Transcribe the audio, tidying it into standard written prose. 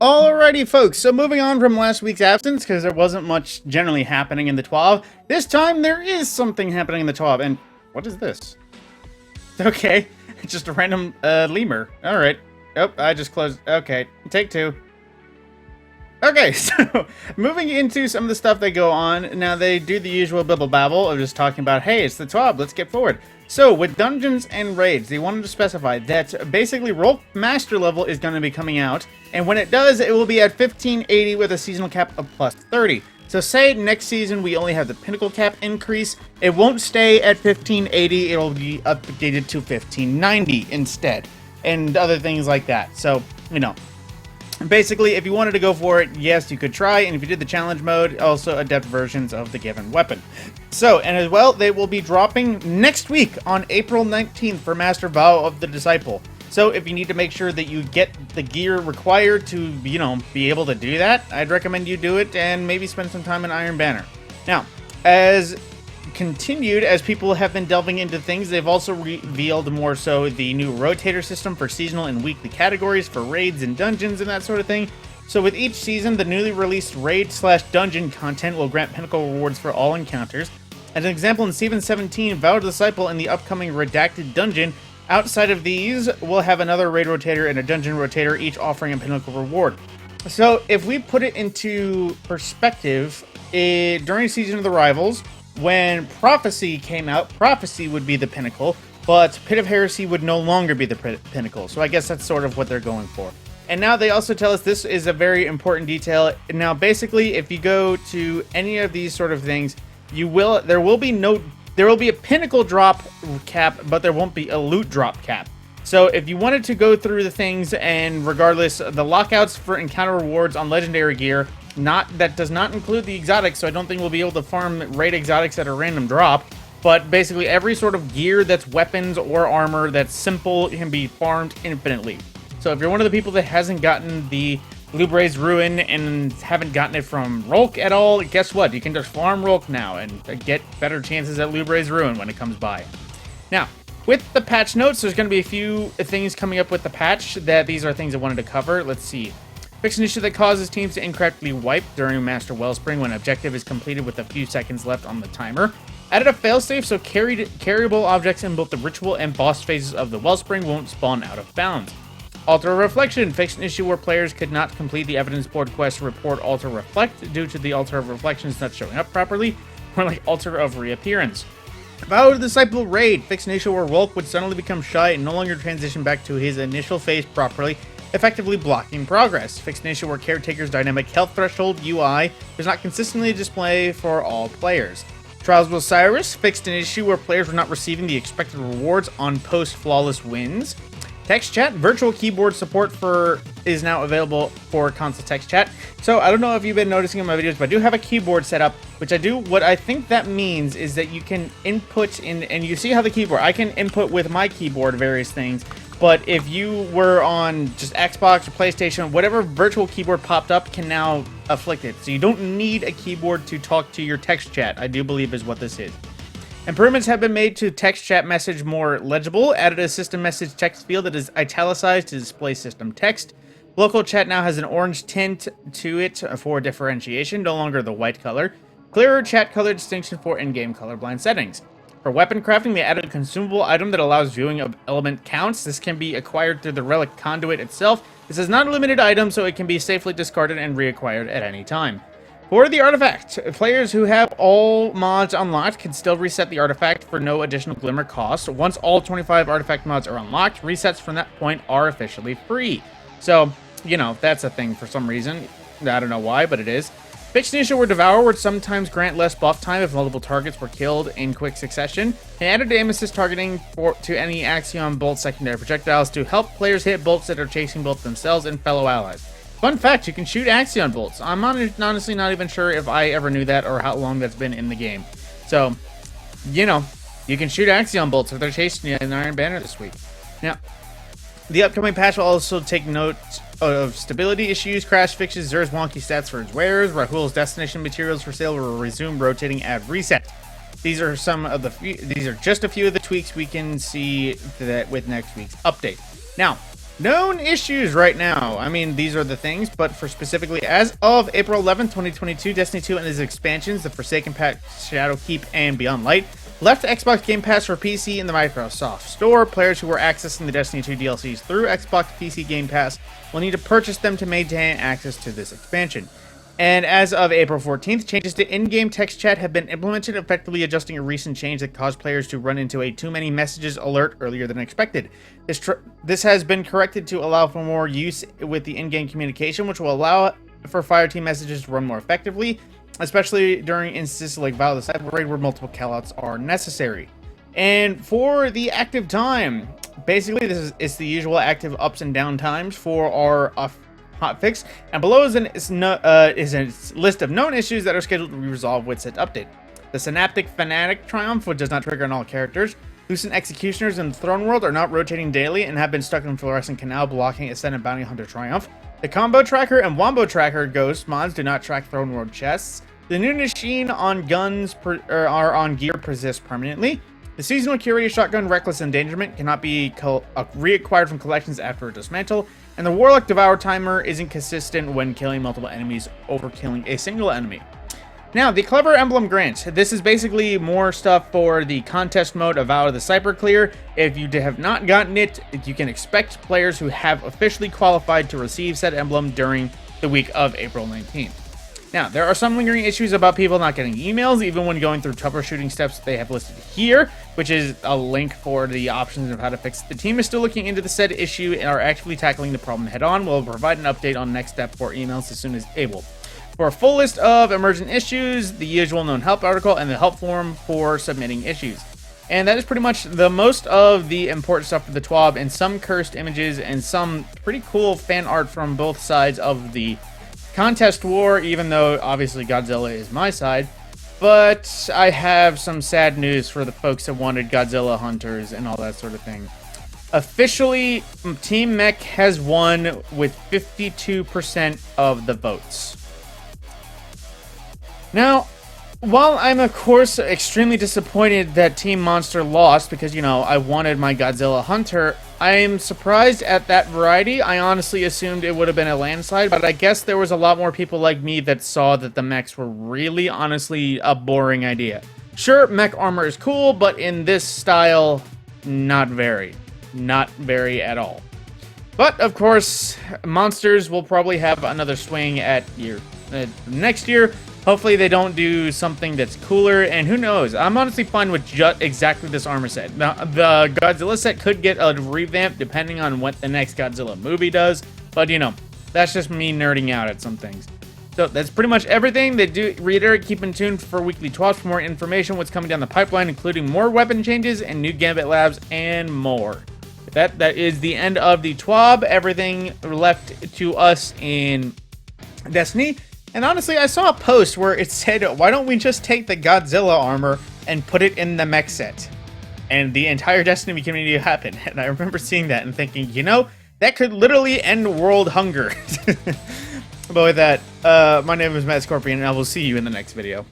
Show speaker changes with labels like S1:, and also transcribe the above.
S1: Alrighty, folks, so moving on from last week's absence, because there wasn't much generally happening in the TWAB, this time there is something happening in the TWAB, and what is this? Okay, it's just a random lemur. Alright. Oh, I just closed. Okay, take two. Okay, so moving into some of the stuff they go on, now they do the usual bibble babble of just talking about, hey, it's the TWAB, let's get forward. So, with dungeons and raids, they wanted to specify that basically Roll Master level is going to be coming out, and when it does, it will be at 1580 with a seasonal cap of plus 30. So say next season we only have the pinnacle cap increase, it won't stay at 1580, it'll be updated to 1590 instead, and other things like that. So, you know, basically, if you wanted to go for it, yes, you could try, and if you did the challenge mode, also adept versions of the given weapon. So, and as well, they will be dropping next week on April 19th for Master Vow of the Disciple. So, if you need to make sure that you get the gear required to, you know, be able to do that, I'd recommend you do it and maybe spend some time in Iron Banner. Now, as continued, as people have been delving into things, they've also revealed more so the new Rotator system for seasonal and weekly categories for raids and dungeons and that sort of thing. So with each season, the newly released raid/dungeon content will grant pinnacle rewards for all encounters. As an example, in Season 17, Vow of the Disciple in the upcoming Redacted Dungeon, outside of these, we'll have another raid rotator and a dungeon rotator, each offering a pinnacle reward. So if we put it into perspective, during Season of the Rivals, when Prophecy came out, Prophecy would be the pinnacle, but Pit of Heresy would no longer be the pinnacle. So I guess that's sort of what they're going for. And now they also tell us this is a very important detail. Now, basically, if you go to any of these sort of things, there will be a pinnacle drop cap, but there won't be a loot drop cap. So if you wanted to go through the things, and regardless, the lockouts for encounter rewards on legendary gear, that does not include the exotics, so I don't think we'll be able to farm raid exotics at a random drop. But basically, every sort of gear that's weapons or armor that's simple can be farmed infinitely. So if you're one of the people that hasn't gotten the Lubray's Ruin and haven't gotten it from Rolk at all, guess what? You can just farm Rolk now and get better chances at Lubray's Ruin when it comes by. Now, with the patch notes, there's going to be a few things coming up with the patch that these are things I wanted to cover. Let's see. Fix an issue that causes teams to incorrectly wipe during Master Wellspring when objective is completed with a few seconds left on the timer. Added a failsafe so carryable objects in both the ritual and boss phases of the Wellspring won't spawn out of bounds. Altar of Reflection. Fixed an issue where players could not complete the evidence board quest to report Altar Reflect due to the Altar of Reflections not showing up properly, or like Altar of Reappearance. Vow of the Disciple Raid. Fixed an issue where Rolk would suddenly become shy and no longer transition back to his initial phase properly, effectively blocking progress. Fixed an issue where Caretaker's dynamic health threshold UI does not consistently display for all players. Trials of Osiris. Fixed an issue where players were not receiving the expected rewards on post-flawless wins. Text chat. Virtual keyboard support is now available for console text chat. So I don't know if you've been noticing in my videos, but I do have a keyboard set up, which I do. What I think that means is that you can input in, and you see how the keyboard, I can input with my keyboard various things, but if you were on just Xbox or PlayStation, whatever virtual keyboard popped up can now afflict it. So you don't need a keyboard to talk to your text chat, I do believe is what this is. Improvements have been made to text chat message more legible. Added a system message text field that is italicized to display system text. Local chat now has an orange tint to it for differentiation, no longer the white color. Clearer chat color distinction for in-game colorblind settings. For weapon crafting, they added a consumable item that allows viewing of element counts. This can be acquired through the relic conduit itself. This is not a limited item, so it can be safely discarded and reacquired at any time. For the artifact, players who have all mods unlocked can still reset the artifact for no additional glimmer cost. Once all 25 artifact mods are unlocked, resets from that point are officially free. So, you know, that's a thing for some reason. I don't know why, but it is. Fixed an issue where Devour would sometimes grant less buff time if multiple targets were killed in quick succession. And added aim assist targeting to any Axion Bolt secondary projectiles to help players hit bolts that are chasing both themselves and fellow allies. Fun fact, you can shoot Axion bolts. I'm honestly not even sure if I ever knew that or how long that's been in the game. So, you know, you can shoot Axion bolts if they're chasing you in Iron Banner this week. Now, the upcoming patch will also take note of stability issues, crash fixes, Zer's wonky stats for his wares, Rahul's destination materials for sale will resume rotating at reset. These are just a few of the tweaks we can see that with next week's update. Now, Known issues right now. I mean, these are the things, but for specifically as of April 11th, 2022, Destiny 2 and its expansions, the Forsaken Pact, Shadowkeep, and Beyond Light, left Xbox Game Pass for PC in the Microsoft Store. Players who were accessing the Destiny 2 DLCs through Xbox PC Game Pass will need to purchase them to maintain access to this expansion. And as of April 14th, changes to in-game text chat have been implemented, effectively adjusting a recent change that caused players to run into a too many messages alert earlier than expected. This has been corrected to allow for more use with the in-game communication, which will allow for Fireteam messages to run more effectively, especially during instances like Vow of the Cyber Raid where multiple callouts are necessary. And for the active time, basically it's the usual active ups and down times for our hotfix, and below is a list of known issues that are scheduled to be resolved with said update. The Synaptic Fanatic Triumph, which does not trigger on all characters. Lucent Executioners in the Throne World are not rotating daily and have been stuck in Fluorescent Canal, blocking Ascendant Bounty Hunter Triumph. The Combo Tracker and Wombo Tracker Ghost mods do not track Throne World chests. The new machine on guns are on gear persist permanently. The seasonal curated shotgun Reckless Endangerment cannot be reacquired from collections after a dismantle, and the Warlock Devour timer isn't consistent when killing multiple enemies over killing a single enemy. Now, the Clever Emblem Grant. This is basically more stuff for the contest mode of Vow of the Cyber Clear. If you have not gotten it, you can expect players who have officially qualified to receive said emblem during the week of April 19th. Now, there are some lingering issues about people not getting emails, even when going through troubleshooting steps they have listed here, which is a link for the options of how to fix it. The team is still looking into the said issue and are actively tackling the problem head-on. We'll provide an update on next step for emails as soon as able. For a full list of emergent issues, the usual known help article, and the help forum for submitting issues. And that is pretty much the most of the important stuff for the TWAB, and some cursed images and some pretty cool fan art from both sides of the contest war, even though obviously Godzilla is my side. But I have some sad news for the folks that wanted Godzilla hunters and all that sort of thing. Officially, Team Mech has won with 52% of the votes. Now, while I'm of course extremely disappointed that Team Monster lost because, you know, I wanted my Godzilla hunter, I am surprised at that variety. I honestly assumed it would have been a landslide, but I guess there was a lot more people like me that saw that the mechs were really, honestly, a boring idea. Sure, mech armor is cool, but in this style, not very. Not very at all. But, of course, Monsters will probably have another swing at next year. Hopefully they don't do something that's cooler, and who knows? I'm honestly fine with just exactly this armor set. Now, the Godzilla set could get a revamp depending on what the next Godzilla movie does, but you know, that's just me nerding out at some things. So that's pretty much everything. They do reiterate, keep in tune for weekly TWABs for more information, what's coming down the pipeline, including more weapon changes and new Gambit labs and more. That is the end of the TWAB. Everything left to us in Destiny. And honestly, I saw a post where it said, why don't we just take the Godzilla armor and put it in the mech set? And the entire Destiny community happened. And I remember seeing that and thinking, you know, that could literally end world hunger. But with that, my name is Matt Scorpion, and I will see you in the next video.